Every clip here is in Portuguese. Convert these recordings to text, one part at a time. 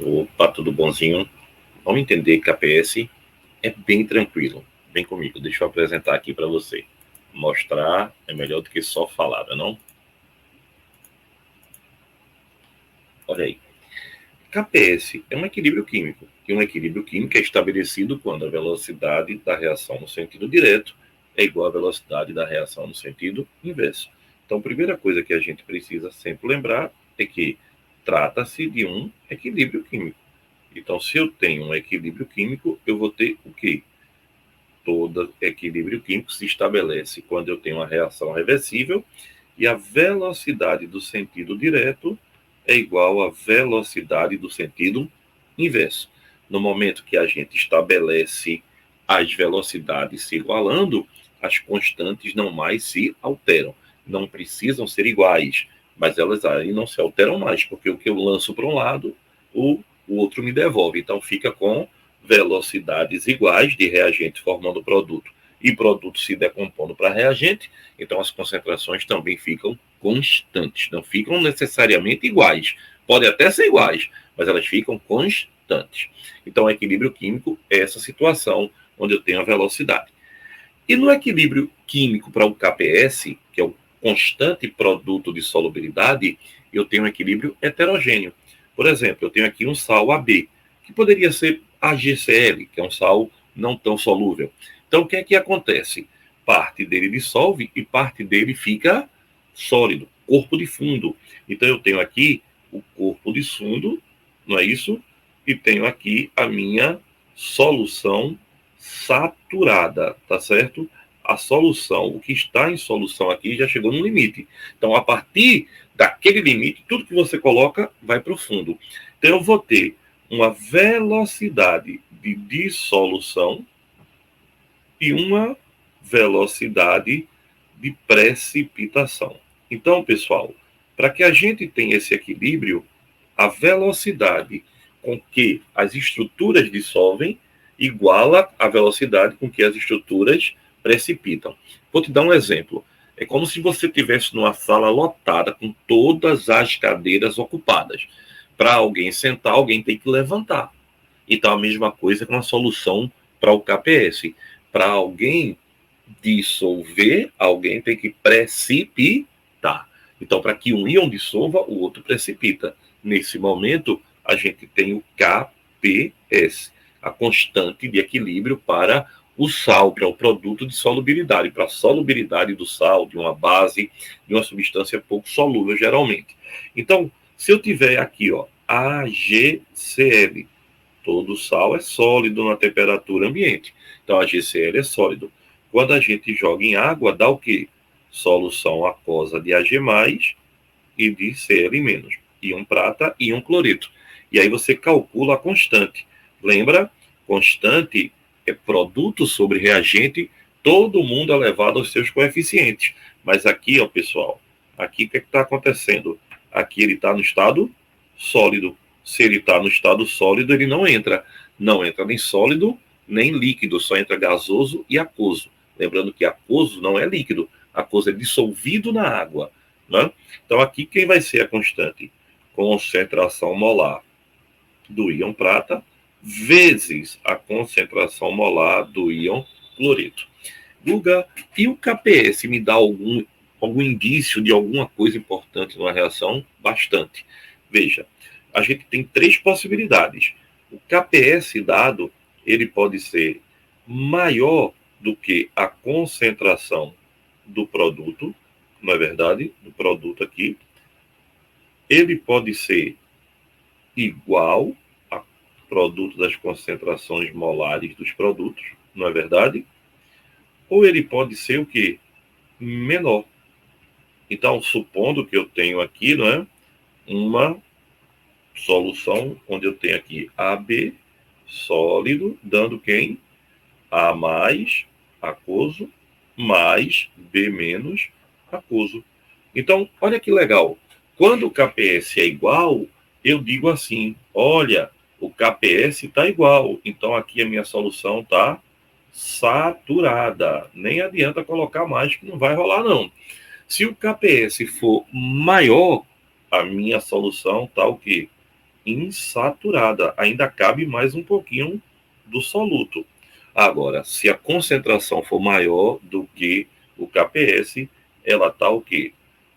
Opa, tudo bonzinho? Vamos entender que KPS é bem tranquilo. Vem comigo, deixa eu apresentar aqui para você. Mostrar é melhor do que só falar, não? Olha aí. KPS é um equilíbrio químico. E um equilíbrio químico é estabelecido quando a velocidade da reação no sentido direto é igual à velocidade da reação no sentido inverso. Então, a primeira coisa que a gente precisa sempre lembrar é que trata-se de um equilíbrio químico. Então, se eu tenho um equilíbrio químico, eu vou ter o quê? Todo equilíbrio químico se estabelece quando eu tenho uma reação reversível e a velocidade do sentido direto é igual à velocidade do sentido inverso. No momento que a gente estabelece as velocidades se igualando, as constantes não mais se alteram. Não precisam ser iguais, mas elas aí não se alteram mais, porque o que eu lanço para um lado, o outro me devolve. Então fica com velocidades iguais de reagente formando produto e produto se decompondo para reagente, então as concentrações também ficam constantes, não ficam necessariamente iguais. Podem até ser iguais, mas elas ficam constantes. Então, o equilíbrio químico é essa situação onde eu tenho a velocidade. E no equilíbrio químico para o KPS, que é o constante produto de solubilidade, eu tenho um equilíbrio heterogêneo. Por exemplo, eu tenho aqui um sal AB, que poderia ser AgCl, que é um sal não tão solúvel. Então, o que é que acontece? Parte dele dissolve e parte dele fica sólido, corpo de fundo. Então, eu tenho aqui o corpo de fundo, não é isso? E tenho aqui a minha solução saturada, tá certo? A solução, o que está em solução aqui já chegou no limite. Então, a partir daquele limite, tudo que você coloca vai para o fundo. Então, eu vou ter uma velocidade de dissolução e uma velocidade de precipitação. Então, pessoal, para que a gente tenha esse equilíbrio, a velocidade com que as estruturas dissolvem iguala a velocidade com que as estruturas precipitam. Vou te dar um exemplo. É como se você estivesse numa sala lotada com todas as cadeiras ocupadas. Para alguém sentar, alguém tem que levantar. Então, a mesma coisa com a solução para o KPS. Para alguém dissolver, alguém tem que precipitar. Então, para que um íon dissolva, o outro precipita. Nesse momento, a gente tem o KPS, a constante de equilíbrio para o sal, para o produto de solubilidade, para a solubilidade do sal, de uma base, de uma substância pouco solúvel, geralmente. Então, se eu tiver aqui, ó, AgCl, todo sal é sólido na temperatura ambiente. Então, a GCl é sólido. Quando a gente joga em água, dá o quê? Solução aquosa de Ag+, e de Cl-, íon prata e íon cloreto. E aí você calcula a constante. Lembra? Constante é produto sobre reagente, todo mundo é levado aos seus coeficientes. Mas aqui, ó, pessoal, aqui o que está acontecendo? Aqui ele está no estado sólido. Se ele está no estado sólido, ele não entra. Não entra nem sólido, nem líquido, só entra gasoso e aquoso. Lembrando que aquoso não é líquido, aquoso é dissolvido na água. Né? Então, aqui quem vai ser a constante? Concentração molar do íon prata vezes a concentração molar do íon cloreto. Guga, e o KPS me dá algum indício de alguma coisa importante numa reação? Bastante. Veja, a gente tem três possibilidades. O KPS dado, ele pode ser maior do que a concentração do produto, não é verdade? Do produto aqui. Ele pode ser igual ao produto das concentrações molares dos produtos, não é verdade? Ou ele pode ser o quê? Menor. Então, supondo que eu tenho aqui, não é, uma solução onde eu tenho aqui AB sólido, dando quem? A mais aquoso, mais B menos aquoso. Então, olha que legal. Quando o KPS é igual, eu digo assim, olha, o KPS está igual, então aqui a minha solução está saturada. Nem adianta colocar mais, que não vai rolar, não. Se o KPS for maior, a minha solução está o quê? insaturada. Ainda cabe mais um pouquinho do soluto. Agora, se a concentração for maior do que o KPS, ela está o quê?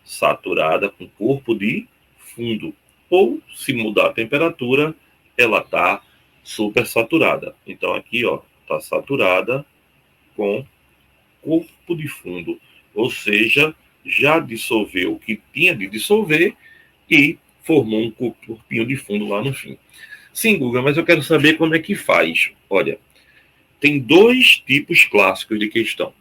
Saturada com corpo de fundo. Ou, se mudar a temperatura, ela está supersaturada. Então, aqui, ó, está saturada com corpo de fundo. Ou seja, já dissolveu o que tinha de dissolver e formou um corpinho de fundo lá no fim. Sim, Guga, mas eu quero saber como é que faz. Olha, tem dois tipos clássicos de questão.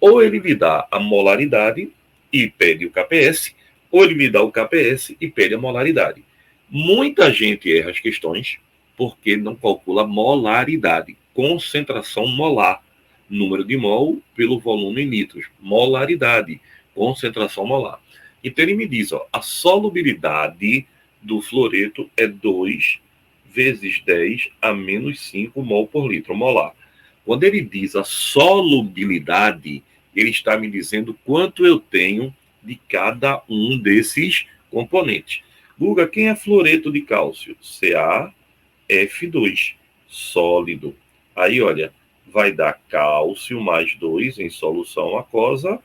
Ou ele me dá a molaridade e pede o KPS, ou ele me dá o KPS e pede a molaridade. Muita gente erra as questões porque não calcula molaridade, concentração molar, número de mol pelo volume em litros, molaridade, concentração molar. Então ele me diz, ó, a solubilidade do fluoreto é 2 vezes 10 a menos 5 mol por litro molar. Quando ele diz a solubilidade, ele está me dizendo quanto eu tenho de cada um desses componentes. Guga, quem é fluoreto de cálcio? CaF2, sólido. Aí, olha, vai dar cálcio mais 2 em solução aquosa,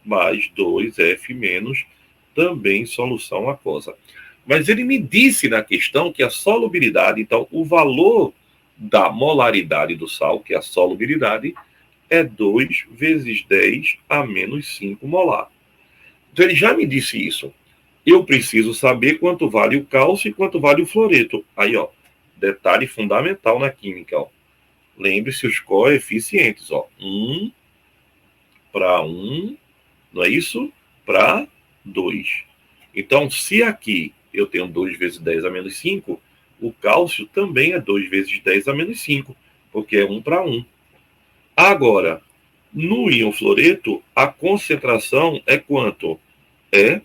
mais 2F menos, também em solução aquosa. Mas ele me disse na questão que a solubilidade, então, o valor da molaridade do sal, que é a solubilidade, é 2 vezes 10 a menos 5 molar. Então, ele já me disse isso. Eu preciso saber quanto vale o cálcio e quanto vale o fluoreto. Aí, ó, detalhe fundamental na química, ó. Lembre-se os coeficientes, ó. 1 para 1, não é isso? Para 2. Então, se aqui eu tenho 2 vezes 10 a menos 5, o cálcio também é 2 vezes 10 a menos 5, porque é 1 para 1. Agora, no íon fluoreto, a concentração é quanto? É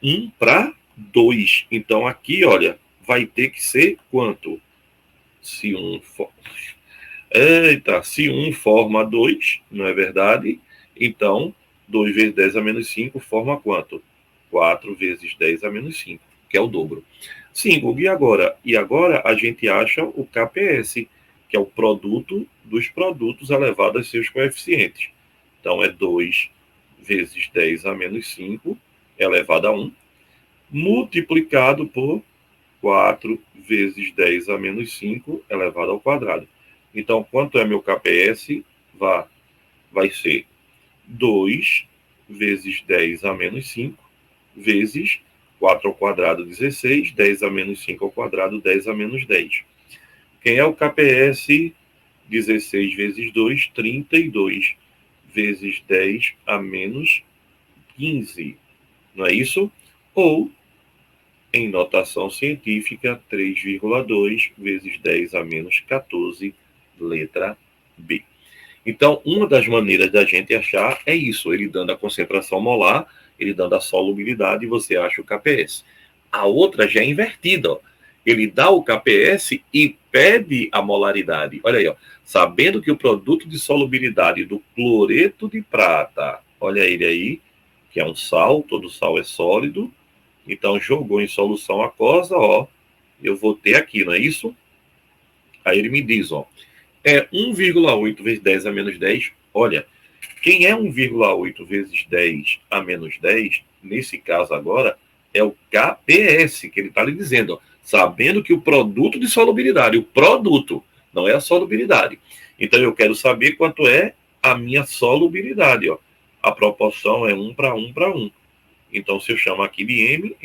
1 para 2. Então, aqui, olha, vai ter que ser quanto? Se 1 for... se 1 forma 2, não é verdade? Então, 2 vezes 10 a menos 5 forma quanto? 4 vezes 10 a menos 5, que é o dobro. Sim, Gugu, e agora? E agora a gente acha o KPS, que é o produto dos produtos elevado a seus coeficientes. Então, é 2 vezes 10 a menos 5 elevado a 1, multiplicado por 4 vezes 10 a menos 5 elevado ao quadrado. Então, quanto é meu KPS? Vai ser 2 vezes 10 a menos 5 vezes 4 ao quadrado, 16, 10 a menos 5 ao quadrado, 10 a menos 10. Quem é o KPS? 16 vezes 2, 32, vezes 10 a menos 15. Não é isso? Ou, em notação científica, 3,2 vezes 10 a menos 14, letra B. Então, uma das maneiras da gente achar é isso, ele dando a concentração molar, ele dando a solubilidade, você acha o KPS. A outra já é invertida, ó. Ele dá o KPS e pede a molaridade. Olha aí, ó. Sabendo que o produto de solubilidade do cloreto de prata, olha ele aí, que é um sal, todo sal é sólido, então jogou em solução aquosa, ó, eu vou ter aqui, não é isso? Aí ele me diz, ó, é 1,8 vezes 10 a menos 10. Olha, quem é 1,8 vezes 10 a menos 10, nesse caso agora, é o KPS, que ele está lhe dizendo, ó, sabendo que o produto de solubilidade, o produto, não é a solubilidade. Então eu quero saber quanto é a minha solubilidade. Ó. A proporção é 1 para 1 para 1. Então se eu chamo aqui de M,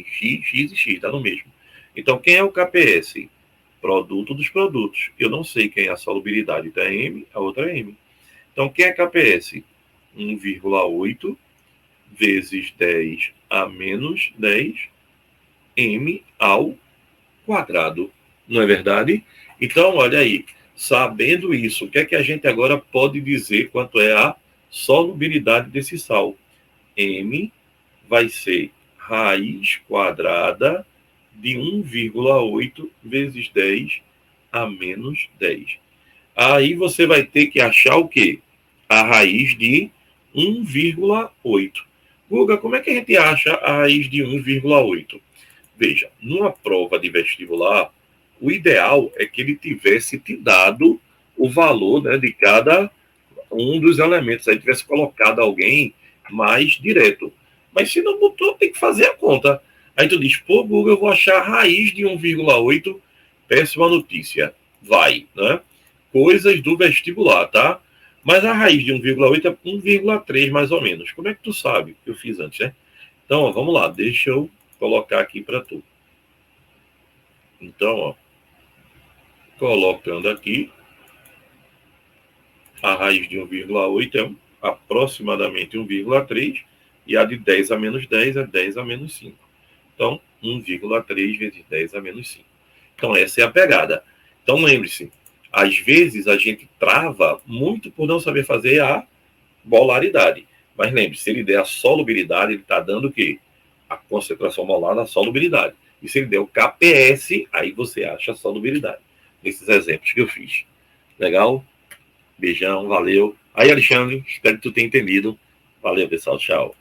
X, X e X, está no mesmo. Então quem é o KPS? Produto dos produtos. Eu não sei quem é a solubilidade. Então é M, a outra é M. Então, quem é KPS? 1,8 vezes 10 a menos 10 M ao quadrado. Não é verdade? Então, olha aí. Sabendo isso, o que é que a gente agora pode dizer quanto é a solubilidade desse sal? M vai ser raiz quadrada de 1,8 vezes 10 a menos 10. Aí você vai ter que achar o quê? A raiz de 1,8. Guga, como é que a gente acha a raiz de 1,8? veja, numa prova de vestibular, o ideal é que ele tivesse te dado o valor, né, de cada um dos elementos, aí tivesse colocado alguém mais direto. Mas se não botou, tem que fazer a conta. Aí tu diz, pô, Google, eu vou achar a raiz de 1,8, péssima notícia. Vai, né? Coisas do vestibular, tá? Mas a raiz de 1,8 é 1,3 mais ou menos. Como é que tu sabe? Eu fiz antes, né? Então, ó, vamos lá, deixa eu colocar aqui para tu. Então, ó, colocando aqui, a raiz de 1,8 é aproximadamente 1,3 e a de 10 a menos 10 é 10 a menos 5. Então, 1,3 vezes 10 a menos 5. Então, essa é a pegada. Então, lembre-se, às vezes a gente trava muito por não saber fazer a molaridade. Mas lembre-se, se ele der a solubilidade, ele está dando o quê? A concentração molar na solubilidade. E se ele der o KPS, aí você acha a solubilidade. Nesses exemplos que eu fiz. Legal? Beijão, valeu. Aí, Alexandre, espero que tu tenha entendido. Valeu, pessoal. Tchau.